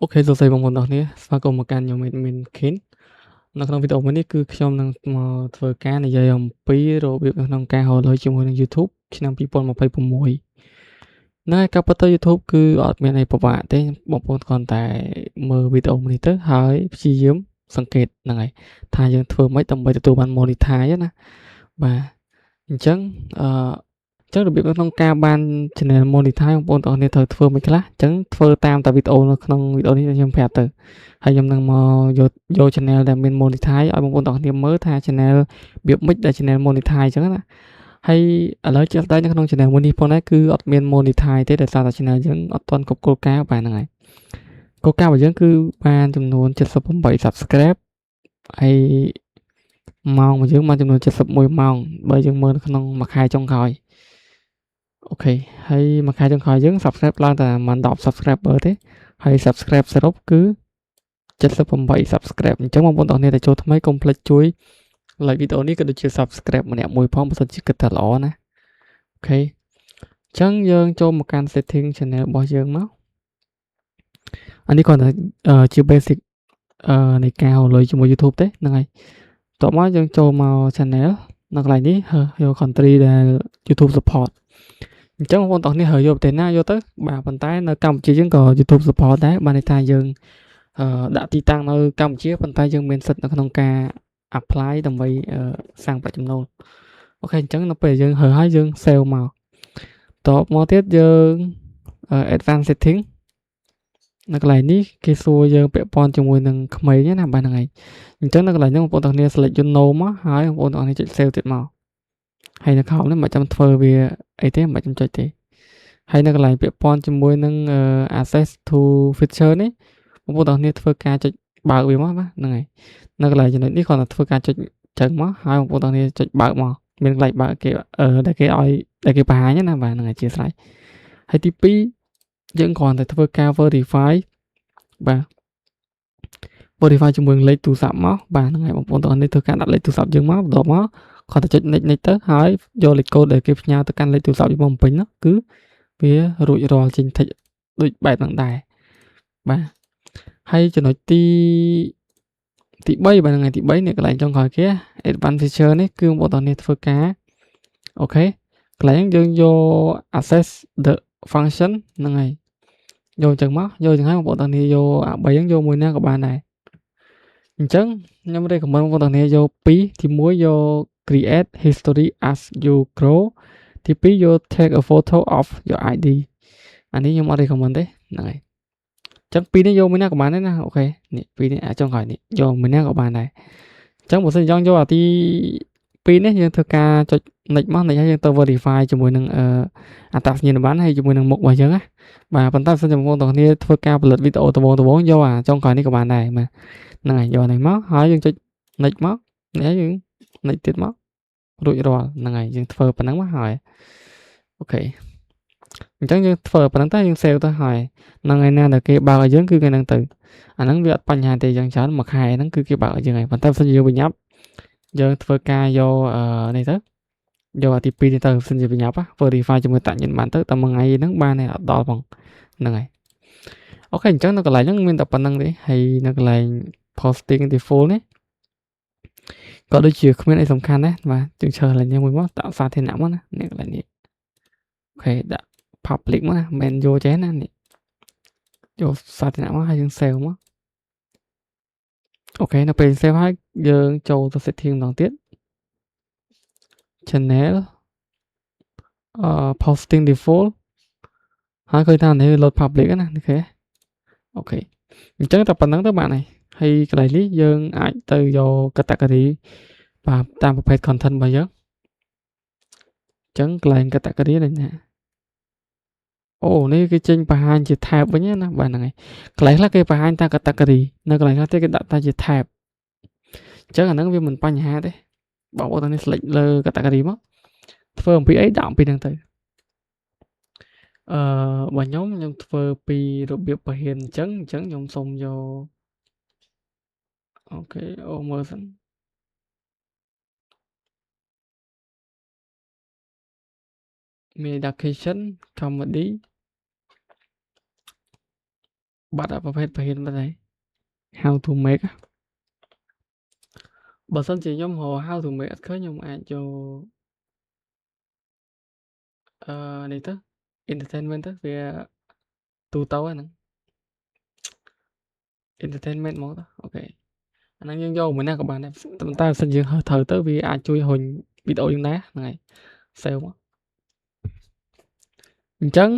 អូខេសួស្តីបងប្អូនទាំងអស់គ្នាស្វាគមន៍មកកាន់ខ្ញុំ Admin Kin នៅក្នុងវីដេអូមួយនេះគឺខ្ញុំនឹងមកធ្វើការនិយាយអំពីរបៀបនៅក្នុងការហៅលុយជាមួយនឹង YouTube ឆ្នាំ2026ហ្នឹងហើយការពិតទៅ YouTube គឺអត់មានអីពិបាកទេបងប្អូនគ្រាន់តែមើលវីដេអូមួយនេះទៅហើយព្យាយាមសង្កេតហ្នឹងហើយថាយើងធ្វើម៉េចដើម្បីទទួលបាន Monetize ណាបាទអញ្ចឹងអឺចឹងរបៀបនៅក្នុងការបាន channel monetize បងប្អូនទាំងអស់គ្នាត្រូវធ្វើមិនខ្លះអញ្ចឹងធ្វើតាមតែវីដេអូនៅក្នុងវីដេអូនេះដែលខ្ញុំប្រាប់ទៅហើយខ្ញុំនឹងមកយក channel ដែលមាន monetize ឲ្យបងប្អូនទាំងអស់គ្នាមើលថា channel របៀបម៉េចដែល channel monetize អញ្ចឹងណាហើយឥឡូវជាក់ស្ដែងនៅក្នុង channel មួយនេះផងដែរគឺអត់មាន monetize ទេដោយសារតែ channel យើងអត់ទាន់គ្រប់គោលការណ៍បាទហ្នឹងហើយគោលការណ៍របស់យើងគឺបានចំនួន78 subscribe ហើយម៉ោងរបស់យើងបានចំនួន71ម៉ោងបើយើងមើលនៅក្នុងមួយខែចុងក្រោយអូខេហើយមួយខែចុងក្រោយយើង subscribe ឡើងតែប្រហែល10 subscriber ទេហើយ subscribe សរុបគឺ78 subscribe អញ្ចឹងបងប្អូនទាំងអស់គ្នាដែលចូលថ្មីកុំភ្លេចជួយ like វីដេអូនេះក៏ដូចជា subscribe ម្នាក់មួយផងបើសិនជាគិតថាល្អណាអូខេអញ្ចឹងយើងចូលមកកាន់ setting channel របស់យើងមកអានេះគ្រាន់តែជា basic នៃការហៅលុយជាមួយ YouTube ទេហ្នឹងហើយបន្ទាប់មកយើងចូលមក channel នៅកន្លែងនេះយក country ដែល YouTube support អញ្ចឹងបងប្អូនទាំងអស់គ្នាយកប្រទេសណាយកទៅបាទប៉ុន្តែនៅកម្ពុជាយើងក៏ YouTube support ដែរបានន័យថាយើងដាក់ទីតាំងនៅកម្ពុជាប៉ុន្តែយើងមានសិទ្ធិនៅក្នុងការ apply ដើម្បីសាងប្រាក់ចំណូលអូខេអញ្ចឹងនៅពេលយើងហើយយើង save មកតបមកទៀតយើង advanced setting នៅកន្លែងនេះគេសួរយើងពាក់ព័ន្ធជាមួយនឹងក្មេងណាបាទហ្នឹងហើយអញ្ចឹងនៅកន្លែងហ្នឹងបងប្អូនទាំងគ្នា select យន្ត No មកហើយបងប្អូនទាំងអស់គ្នាចុច save ទៀតមកហើយនៅក្រោមនេះមិនចាំធ្វើវាអីទេមិនចាំចុចទេហើយនៅកន្លែងពាក់ព័ន្ធជាមួយនឹងaccess to feature នេះបងប្អូនទាំងគ្នាធ្វើការចុចបើកវាមកបាទហ្នឹងហើយនៅកន្លែងចំណុចនេះគ្រាន់តែធ្វើការចុចចឹងមកហើយបងប្អូនទាំងគ្នាចុចបើកមកមានកន្លែងបើកគេដែលគេឲ្យដែលគេបង្ហាញណាបាទហ្នឹងហើយអធ្យាស្រ័យហើយទី2យើងគ្រាន់តែធ្វើការ verify បាទ Spotify ជាមួយនឹងលេខទូរស័ព្ទមកបាទហ្នឹងហើយបងប្អូនទាំងអស់គ្នាធ្វើការដាក់លេខទូរស័ព្ទយើងមកបន្ទាប់មកគ្រាន់តែចុច next ទៅហើយយកលេខកូដដែលគេផ្ញើទៅកាន់លេខទូរស័ព្ទយើងមកបំពេញនោះគឺវារួចរាល់ចេញ tick ដូចបែបហ្នឹងដែរបាទហើយចំណុចទី3បាទហ្នឹងហើយទី3នេះកន្លែងចុងក្រោយគេ advanced feature នេះគឺបងប្អូនទាំងគ្នាធ្វើការអូខេកន្លែងយើងយក access the function ហ្នឹងហើយយកអញ្ចឹងមកយកអញ្ចឹងហើយបងប្អូនទាំងគ្នាយកអា3ហ្នឹងយកមួយណាក៏បានដែរអញ្ចឹងខ្ញុំ recommend បងប្អូនទាំងគ្នាយក2ទី1យក create history as you grow ទី2យក take a photo of your ID អានេះខ្ញុំអត់ recommend ទេហ្នឹងហើយអញ្ចឹង2នេះយកមួយណាក៏បានដែរណាអូខេនេះ2នេះអាចុងក្រោយនេះយកមួយណាក៏បានដែរអញ្ចឹងបើសិនចង់យកអាទី2នេះយើងធ្វើការចុច next មក next ហើយយើងទៅ verify ជាមួយនឹងអត្តសញ្ញាណប័ណ្ណហើយជាមួយនឹងមុខរបស់យើងណាបាទប៉ុន្តែបើសិនជាបងប្អូនទាំងគ្នាធ្វើការផលិតវីដេអូដំបូងយកអាចុងក្រោយនេះក៏បានដែរបាទហ្នឹងហើយយកអានេះមកហើយយើងចុច next មកនេះហើយយើង next ទៀតមករួចរាល់ហ្នឹងហើយយើងធ្វើប៉ុណ្ណឹងមកហើយអូខេអញ្ចឹងយើងធ្វើប៉ុណ្ណឹងទៅយើង save ទៅហើយហ្នឹងថ្ងៃណាដែលគេបើកឲ្យយើងគឺថ្ងៃហ្នឹងទៅអាហ្នឹងវាអត់បញ្ហាទេយ៉ាងច្រើនមួយខែហ្នឹងគឺគេបើកឲ្យយើងហើយប៉ុន្តែបើសិនជាយើងប្រញាប់យើងធ្វើការយកនេះទៅយកអាទី2នេះទៅបើសិនជាប្រញាប់ verify ជាមួយតាក់ញិនបានទៅតែមួយថ្ងៃហ្នឹងបានតែអត់ដល់ផងហ្នឹងហើយអូខេអញ្ចឹងនៅកន្លែងហ្នឹងមានតែប៉ុណ្្នឹងទេហើយនៅកន្លែង posting default នេះក៏ដូចជាគ្មានអីសំខាន់ដែរបាទយើងឈើកន្លែងនេះមួយមកដាក់សាធារណៈមកណានេះកន្លែងនេះអូខេដាក់ public មកណាមិនយកចេះណានេះយកសាធារណៈមកហើយយើង save មកអូខេនៅពេល save ហើយយើងចូលទៅ setting ម្ដងទៀត channel posting default ហើយឃើញថានេះ load public ណាអូខេអូខេអញ្ចឹងតែប៉ុណ្្នឹងទៅបាទហើយកន្លែងនេះយើងអាចទៅយក category បាទតាមប្រភេទ content របស់យើងអញ្ចឹងកន្លែង category នេះណាអូនេះគេចេញបង្ហាញជា tab វិញណាបាទហ្នឹងហើយកន្លែងខ្លះគេបង្ហាញតាម category នៅកន្លែងខ្លះទៀតគេដាក់តែជា tab អញ្ចឹងអាហ្នឹងវាមិនបញ្ហាទេបងប្អូនទាំងនេះ select លើ category មកធ្វើអំពីអីដាក់អំពីហ្នឹងទៅបើខ្ញុំធ្វើពីរបៀបបង្រៀនអញ្ចឹងខ្ញុំសូមយកអូខេអូមើលសិនមាន education comedy បាត់ប្រភេទបរិញ្ញាបត្រ how to make បើសិនជាខ្ញុំរក how to make អត់ឃើញខ្ញុំអាចចូលនេះទៅ entertainment ទៅវាទូទៅហ្នឹង entertainment មកទៅអូខេអាហ្នឹងយើងយកមួយណាក៏បានដែរតែបើសិនយើងត្រូវទៅវាអាចជួយរុញវីដេអូយើងដែរហ្នឹងហើយ save មកអញ្ចឹង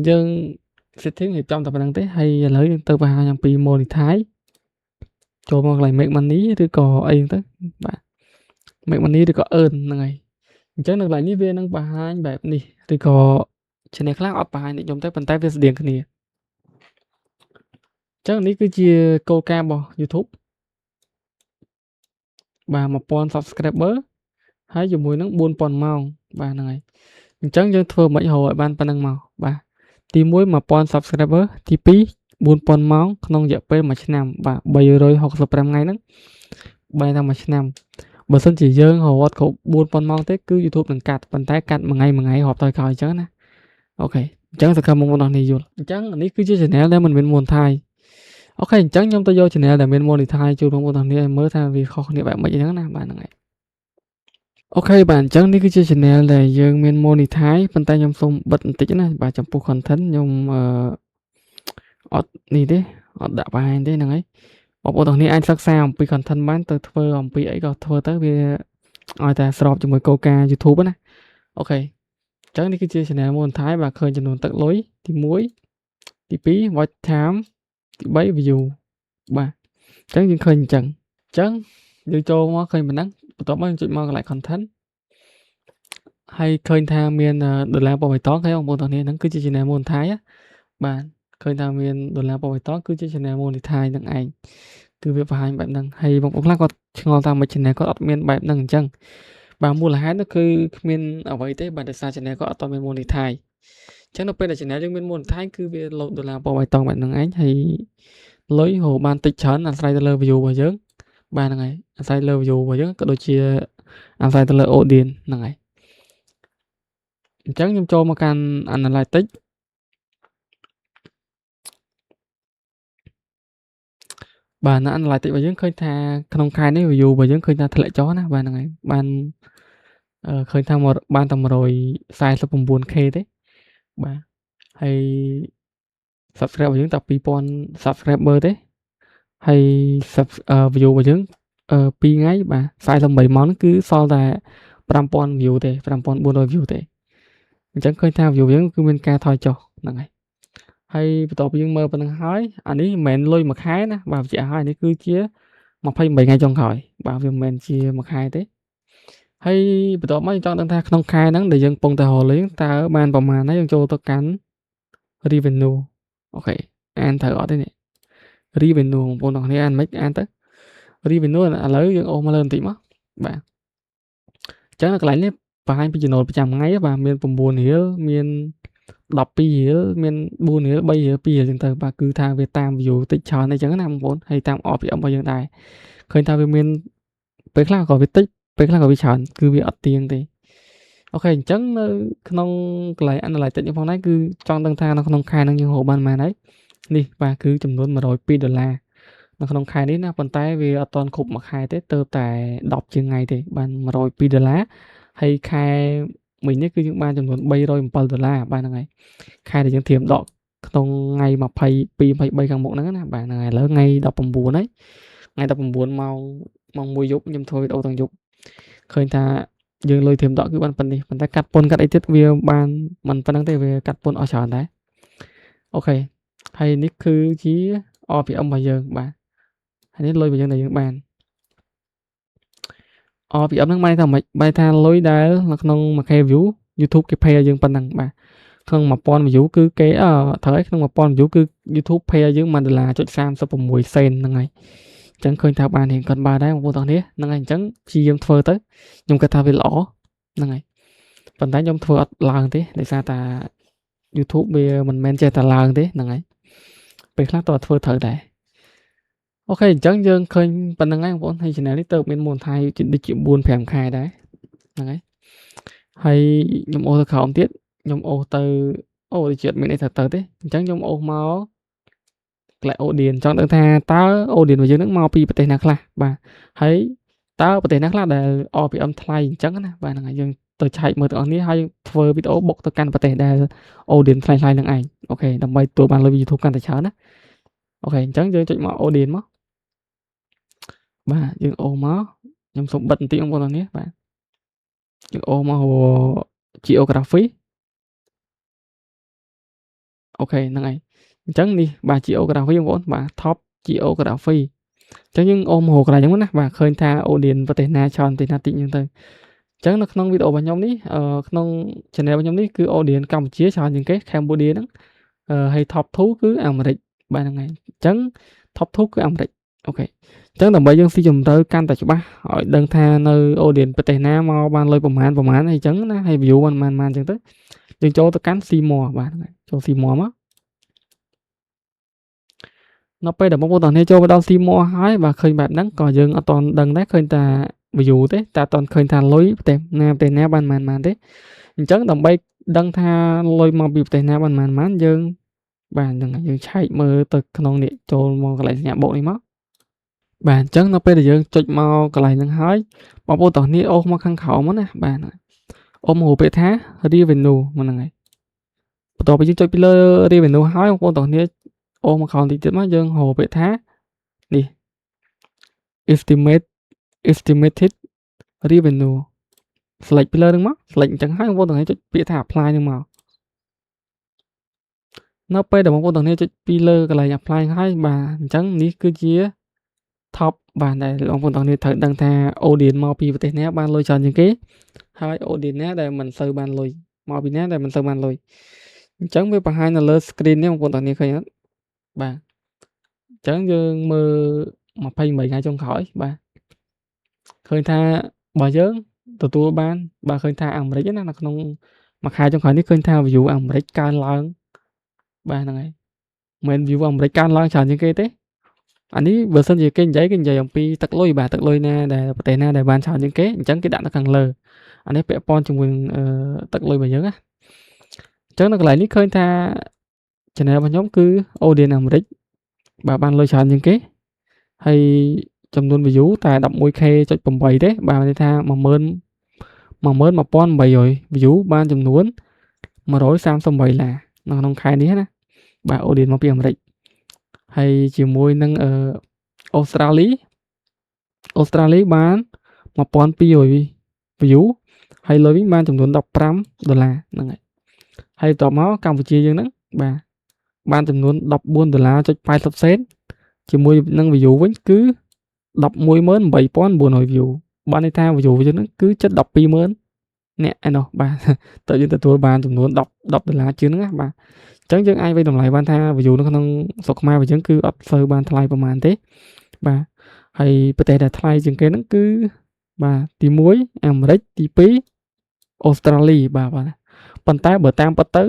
យើង setting រៀបចំតែប៉ុណ្្នឹងទេហើយឥឡូវយើងទៅបង្ហាញអំពី monetize ចូលមកកន្លែង make money ឬក៏អីហ្នឹងទៅបាទ make money ឬក៏ earn ហ្នឹងហើយអញ្ចឹងនៅកន្លែងនេះវានឹងបង្ហាញបែបនេះឬក៏ channel ខ្លះអត់បង្ហាញដូចខ្ញុំទេប៉ុន្តែវាស្តៀងគ្នាអញ្ចឹងនេះគឺជាគោលការណ៍របស់ YouTube បាទ 1000 subscriber ហើយជាមួយនឹង 4000 ម៉ោងបាទហ្នឹងហើយអញ្ចឹងយើងធ្វើមិនរកឲ្យបានប៉ុណ្្នឹងមកបាទទី1 1000 subscriber ទី2 4000 ម៉ោងក្នុងរយៈពេល1ឆ្នាំបាទ365ថ្ងៃហ្នឹងបែរថា1ឆ្នាំបើសិនជាយើងរត់គ្រប់ 4000 ម៉ោងទេគឺ YouTube នឹងកាត់ប៉ុន្តែកាត់មួយថ្ងៃរាប់ទៅក្រោយអញ្ចឹងណាអូខេអញ្ចឹងសង្ឃឹមបងប្អូនអរនេះយល់អញ្ចឹងនេះគឺជា channel ដែលមិនមាន monetize អូខេអញ្ចឹងខ្ញុំទៅយក channel ដែលមាន monetize ជូនបងប្អូនទាំងនេះឲ្យមើលថាវាខុសគ្នាបែបម៉េចអញ្ចឹងណាបាទហ្នឹងហើយអូខេបាទអញ្ចឹងនេះគឺជា channel ដែលយើងមាន monetize ប៉ុន្តែខ្ញុំសូមបិទបន្តិចណាបាទចំពោះ content ខ្ញុំអត់នេះទេអត់ដាក់បង្ហាញទេហ្នឹងហើយបងប្អូនទាំងនេះអាចសិក្សាអំពី content បានទៅធ្វើអំពីអីក៏ធ្វើទៅវាឲ្យតែស្របជាមួយគោលការណ៍ YouTube ណាអូខេអញ្ចឹងនេះគឺជា channel monetize បាទឃើញចំនួនទឹកលុយទី1ទី2 watch time ទី3 view បាទអញ្ចឹងយើងឃើញអញ្ចឹងយើងចូលមកឃើញប៉ុណ្ណឹងបន្ទាប់មកយើងចុចមកកន្លែង content ហើយឃើញថាមានដុល្លារពណ៌បៃតងឃើញបងប្អូនទាំងនេះហ្នឹងគឺជា channel monetize បាទឃើញថាមានដុល្លារពណ៌បៃតងគឺជា channel monetize ហ្នឹងឯងគឺវាបង្ហាញបែបហ្នឹងហើយបងប្អូនខ្លះគាត់ឆ្ងល់ថាមួយ channel គាត់អត់មានបែបហ្នឹងអញ្ចឹងបាទមូលហេតុនោះគឺគ្មានអ្វីទេបាទដោយសារ channel គាត់អត់តមាន monetize អញ្ចឹងនៅពេលដែល channel យើងមាន monetize គឺវាលោតដុល្លារពណ៌បៃតងបែបហ្នឹងឯងហើយលុយហូរបានតិចច្រើនអាស្រ័យទៅលើ view របស់យើងបាទហ្នឹងហើយអាស្រ័យលើ view របស់យើងក៏ដូចជាអាស្រ័យទៅលើ audience ហ្នឹងហើយអញ្ចឹងខ្ញុំចូលមកកាន់ analytics បាទនៅ analytics របស់យើងឃើញថាក្នុងខែនេះ view របស់យើងឃើញថាធ្លាក់ចុះណាបាទហ្នឹងហើយបានឃើញថាបានតែ 149k ទេបាទហើយ subscribe របស់យើងតែ 2000 subscriber ទេហើយ view របស់យើង2ថ្ងៃបាទ48ម៉ោងហ្នឹងគឺសល់តែ5000 view ទេ5400 view ទេអញ្ចឹងឃើញថា view យើងគឺមានការថយចុះហ្នឹងហើយបន្ទាប់ពីយើងមើលប៉ុណ្្នឹងហើយអានេះមិនមែនលុយមួយខែណាបាទបញ្ជាក់ហើយនេះគឺជា28ថ្ងៃចុងក្រោយបាទវាមិនមែនជាមួយខែទេហើយបន្ទាប់មកយើងចង់ដឹងថាក្នុងខែហ្នឹងដែលយើងកំពុងតែរកលុយតើបានប្រមាណហើយយើងចូលទៅកាន់ revenue អូខេអានត្រូវអត់ទេនេះ revenue បងប្អូនទាំងគ្នាអានមិនអានទៅ revenue ឥឡូវយើងអូសមកលើបន្តិចមកបាទអញ្ចឹងនៅកន្លែងនេះបង្ហាញពីចំណូលប្រចាំថ្ងៃបាទមាន9រៀលមាន12រៀលមាន4រៀល3រៀល2រៀលអញ្ចឹងទៅបាទគឺថាវាតាម view តិចច្រើនអីចឹងណាបងប្អូនហើយតាម RPM របស់យើងដែរឃើញថាវាមានពេលខ្លះក៏វាតិចពេលខ្លះក៏វាច្រើនគឺវាអត់ទៀងទេអូខេអញ្ចឹងនៅក្នុងកន្លែង analytics នេះផងដែរគឺចង់ដឹងថានៅក្នុងខែហ្នឹងយើងរកបានប៉ុន្មានហើយនេះបាទគឺចំនួន$102នៅក្នុងខែនេះណាប៉ុន្តែវាអត់ទាន់គ្រប់មួយខែទេទើបតែ10ជាងថ្ងៃទេបាន$102ហើយខែមិញនេះគឺយើងបានចំនួន$307បាទហ្នឹងហើយខែដែលយើងត្រៀមដកក្នុងថ្ងៃ22 23ខាងមុខហ្នឹងណាបាទហ្នឹងហើយឥឡូវថ្ងៃ19ហើយថ្ងៃ19ម៉ោង1យប់ខ្ញុំធ្វើវីដេអូទាំងយប់ឃើញថាយើងលុយត្រៀមដកគឺបានប៉ុណ្នេះប៉ុន្តែកាត់ពន្ធកាត់អីទៀតវាបានមិនប៉ុណ្្នឹងទេវាកាត់ពន្ធអស់ច្រើនដែរអូខេហើយនេះគឺជា RPM របស់យើងបាទហើយនេះលុយរបស់យើងដែលយើងបាន RPM ហ្នឹងបានថាម៉េចបែរថាលុយដែលនៅក្នុង 1k view YouTube គេ pay ឲ្យយើងប៉ុណ្ណឹងបាទក្នុង 1000 view គឺគេត្រូវឲ្យក្នុង 1000 view គឺ YouTube pay ឲ្យយើង$1.36សេនហ្នឹងហើយអញ្ចឹងឃើញថាបានរៀងគាត់បានដែរបងប្អូនទាំងនេះហ្នឹងហើយអញ្ចឹងព្យាយាមធ្វើទៅខ្ញុំគិតថាវាល្អហ្នឹងហើយប៉ុន្តែខ្ញុំធ្វើអត់ឡើងទេដោយសារតែ YouTube វាមិនមែនចេះតែឡើងទេហ្នឹងហើយពេលខ្លះតើធ្វើត្រូវដែរអូខេអញ្ចឹងយើងឃើញប៉ុណ្្នឹងហើយបងប្អូនហើយ channel នេះទៅមាន monetize ដូចជា 4-5 ខែដែរហ្នឹងហើយខ្ញុំអូសទៅក្រោមទៀតខ្ញុំអូសទៅអូដូចជាអត់មានអីទៅទេអញ្ចឹងខ្ញុំអូសមក កន្លែង audience ចង់ដឹងថាតើ audience របស់យើងហ្នឹងមកពីប្រទេសណាខ្លះបាទហើយតើប្រទេសណាខ្លះដែល RPM ថ្លៃអញ្ចឹងណាបាទហ្នឹងហើយយើងទៅឆែកមើលទាំងអស់គ្នាហើយធ្វើវីដេអូបុកទៅកាន់ប្រទេសដែល audience ថ្លៃៗហ្នឹងឯងអូខេដើម្បីទទួលបានលុយពី YouTube កាន់តែច្រើនណាអូខេអញ្ចឹងយើងចុចមក audience មកបាទយើងអូមកខ្ញុំសូមបិទបន្តិចបងប្អូនទាំងអស់គ្នាបាទយើងអូមក geography អូខេហ្នឹងហើយអញ្ចឹងនេះបាទ geography បងប្អូនបាទ top geography អញ្ចឹងយើងអូមហៅកន្លែងហ្នឹងណាបាទឃើញថា audience ប្រទេសណាច្រើនប្រទេសណាតិចអញ្ចឹងទៅអញ្ចឹងនៅក្នុងវីដេអូរបស់ខ្ញុំនេះក្នុង channel របស់ខ្ញុំនេះគឺ audience កម្ពុជាច្រើនជាងគេ Cambodia ហ្នឹងហើយ top 2 គឺអាមេរិកបាទហ្នឹងហើយអញ្ចឹង top 2 គឺអាមេរិកអូខេអញ្ចឹងដើម្បីយើងស៊ីជម្រៅកាន់តែច្បាស់ឲ្យដឹងថានៅ audience ប្រទេសណាមកបានលុយប្រមាណហើយអញ្ចឹងណាហើយ view ប៉ុន្មានអញ្ចឹងទៅយើងចូលទៅកាន់ see more បាទហ្នឹងហើយចូល see more មកនៅពេលដែលបងប្អូនទាំងនេះចូលមកដល់ see more ហើយបាទឃើញបែបហ្នឹងក៏យើងអត់ទាន់ដឹងដែរឃើញតែ view ទេតែអត់ទាន់ឃើញថាលុយប្រទេសណាបានប៉ុន្មានទេអញ្ចឹងដើម្បីដឹងថាលុយមកពីប្រទេសណាបានប៉ុន្មានយើងបាទហ្នឹងហើយយើងឆែកមើលទៅក្នុងនេះចូលមកកន្លែងសញ្ញាបូកនេះមកបាទអញ្ចឹងនៅពេលដែលយើងចុចមកកន្លែងហ្នឹងហើយបងប្អូនទាំងនេះអូសមកខាងក្រោមមកណាបាទអូសមករូបពាក្យថា revenue មកហ្នឹងហើយបន្ទាប់ពីយើងចុចពីលើ revenue ហើយបងប្អូនទាំងនេះអូសមកក្រោមតិចទៀតមកយើងរកពាក្យថានេះ estimated revenue select ពីលើហ្នឹងមក select អញ្ចឹងហើយបងប្អូនទាំងនេះចុចពាក្យថា apply ហ្នឹងមកនៅពេលដែលបងប្អូនទាំងនេះចុចពីលើកន្លែង apply ហើយបាទអញ្ចឹងនេះគឺជា top បាទដែលបងប្អូនទាំងនេះត្រូវដឹងថា audience មកពីប្រទេសណាបានលុយច្រើនជាងគេហើយ audience ណាដែលមិនសូវបានលុយមកពីណាដែលមិនសូវបានលុយអញ្ចឹងវាបង្ហាញនៅលើ screen នេះបងប្អូនទាំងនេះឃើញអត់បាទអញ្ចឹងយើងមើល28ថ្ងៃចុងក្រោយបាទឃើញថាបើយើងទទួលបានបើឃើញថាអាមេរិកណានៅក្នុងមួយខែចុងក្រោយនេះឃើញថា view អាមេរិកកើនឡើងបាទហ្នឹងហើយមិន view អាមេរិកកើនឡើងច្រើនជាងគេទេអានេះបើសិនជាគេនិយាយអំពីទឹកលុយបាទទឹកលុយណាដែលប្រទេសណាដែលបានច្រើនជាងគេអញ្ចឹងគេដាក់នៅខាងលើអានេះពាក់ព័ន្ធជាមួយទឹកលុយរបស់យើងណាអញ្ចឹងនៅកន្លែងនេះឃើញថា channel របស់ខ្ញុំគឺ audience អាមេរិកបាទបានលុយច្រើនជាងគេហើយចំនួន view តែ 11k.8 ទេបាទន័យថា 11800 view បានចំនួន$138នៅក្នុងខែនេះណាបាទ audience មកពីអាមេរិកហើយជាមួយនឹងអូស្ត្រាលីបាន1200 view ហើយលុយវិញបានចំនួន$15ហ្នឹងហើយតមកកម្ពុជាយើងហ្នឹងបាទបានចំនួន$14.80 សេនជាមួយនឹង view វិញគឺ118,900 view បានន័យថា view យើងហ្នឹងគឺជិត120,000អ្នកឯណោះបាទតើយើងទទួលបានចំនួន$10ជាងហ្នឹងណាបាទអញ្ចឹងយើងអាចវិតម្លៃបានថា view នៅក្នុងស្រុកខ្មែររបស់យើងគឺអត់សូវបានថ្លៃប្រហែលទេបាទហើយប្រទេសដែលថ្លៃជាងគេហ្នឹងគឺបាទទី1អាមេរិកទី2អូស្ត្រាលីបាទប៉ុន្តែបើតាមពិតទៅ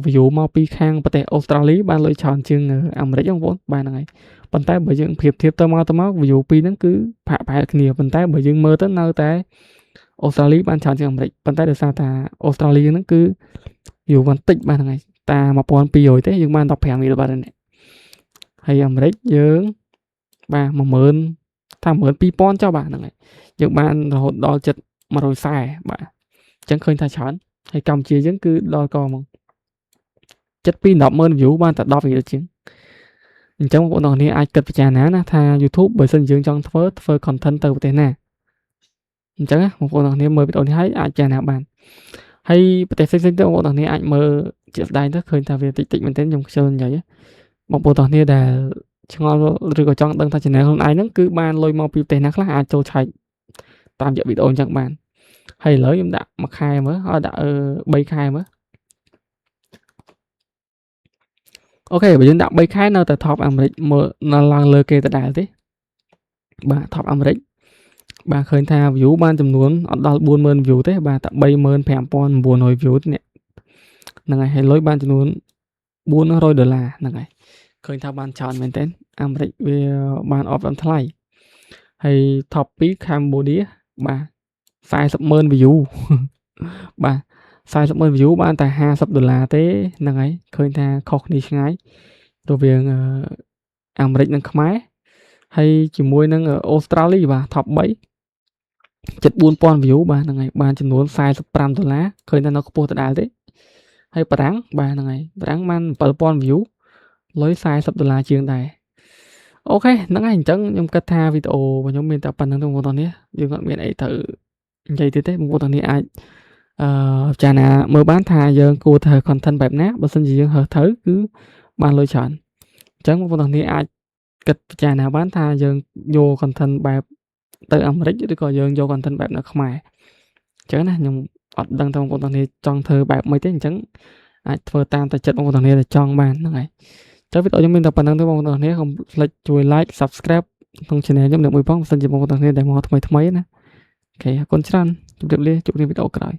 view មកពីខាងប្រទេសអូស្ត្រាលីបានលុយច្រើនជាងអាមេរិកបងប្អូនបាទហ្នឹងហើយប៉ុន្តែបើយើងប្រៀបធៀបទៅមក view ពីរហ្នឹងគឺប្រហែលគ្នាប៉ុន្តែបើយើងមើលទៅនៅតែអូស្ត្រាលីបានច្រើនជាងអាមេរិកប៉ុន្តែដោយសារថាអូស្ត្រាលីហ្នឹងគឺ view បានតិចបាទហ្នឹងហើយតា1200ទេយើងបាន15,000បាទនេះហើយអាមេរិកយើងបាទ10000ថា12000ចុះបាទហ្នឹងហើយយើងបានរហូតដល់ជិត140បាទអញ្ចឹងឃើញថាច្រើនហើយកម្ពុជាយើងគឺដល់កហ្មងជិតពី100000 view បានតែ10រៀលជាងអញ្ចឹងបងប្អូនទាំងគ្នាអាចគិតពិចារណាណាថា YouTube បើសិនយើងចង់ធ្វើ content ទៅប្រទេសណាអញ្ចឹងបងប្អូនទាំងគ្នាមើលវីដេអូនេះហើយអាចពិចារណាបានហើយប្រទេសផ្សេងៗទៅបងប្អូនទាំងគ្នាអាចមើលជាក់ស្ដែងទៅឃើញថាវាតិចមែនទែនខ្ញុំខ្ជិលនិយាយបងប្អូនទាំងគ្នាដែលឆ្ងល់ឬក៏ចង់ដឹងថា channel ខ្លួនឯងហ្នឹងគឺបានលុយមកពីប្រទេសណាខ្លះអាចចូលឆែកតាមរយៈវីដេអូអញ្ចឹងបានហើយឥឡូវខ្ញុំដាក់មួយខែមើលឲ្យដាក់3ខែមើលអូខេបើយើងដាក់3ខែនៅតែ top អាមេរិកមើលនៅឡើងលើគេដដែលទេបាទ top អាមេរិកបាទឃើញថា view បានចំនួនអត់ដល់40000 view ទេបាទតែ35,900 view នេះហ្នឹងហើយលុយបានចំនួន$400ហ្នឹងហើយឃើញថាបានច្រើនមែនទែនអាមេរិកវាបានអបអរថ្លៃហើយ top 2 Cambodia បាទ40,000 view បាទ40,000 view បានតែ$50ទេហ្នឹងហើយឃើញថាខុសគ្នាឆ្ងាយរវាង អាមេរិកនិងខ្មែរហើយជាមួយនឹងអូស្ត្រាលីបាទ top 3 74,000 view បាទហ្នឹងហើយបានចំនួន$45ឃើញថានៅខ្ពស់ដដែលទេហើយបារាំងបាទហ្នឹងហើយបារាំងបាន7,000 view លុយ$40ជាងដែរអូខេហ្នឹងហើយអញ្ចឹងខ្ញុំគិតថាវីដេអូរបស់ខ្ញុំមានតែប៉ុណ្្នឹងទេបងប្អូនទាំងនេះយើងអត់មានអីទៅនិយាយទៀតទេបងប្អូនទាំងនេះអាចពិចារណាមើលបានថាយើងគួរធ្វើ content បែបណាបើសិនជាយើងរើសត្រូវគឺបានលុយច្រើនអញ្ចឹងបងប្អូនទាំងនេះអាចគិតពិចារណាបានថាយើងយក content បែបទៅអាមេរិកឬក៏យើងយក content បែបនៅខ្មែរអញ្ចឹងណាខ្ញុំអត់ដឹងថាបងប្អូនទាំងនេះចង់ធ្វើបែបម៉េចទេអញ្ចឹងអាចធ្វើតាមតែចិត្តបងប្អូនទាំងនេះដែលចង់បានហ្នឹងហើយចឹងវីដេអូខ្ញុំមានតែប៉ុណ្្នឹងទេបងប្អូនទាំងនេះកុំភ្លេចជួយ like subscribe ក្នុង channel ខ្ញុំនឹងមួយផងបើសិនជាបងប្អូនទាំងនេះដែលមកថ្មីៗណាអូខេអរគុណច្រើនជម្រាបលាជួបគ្នាវីដេអូក្រោយ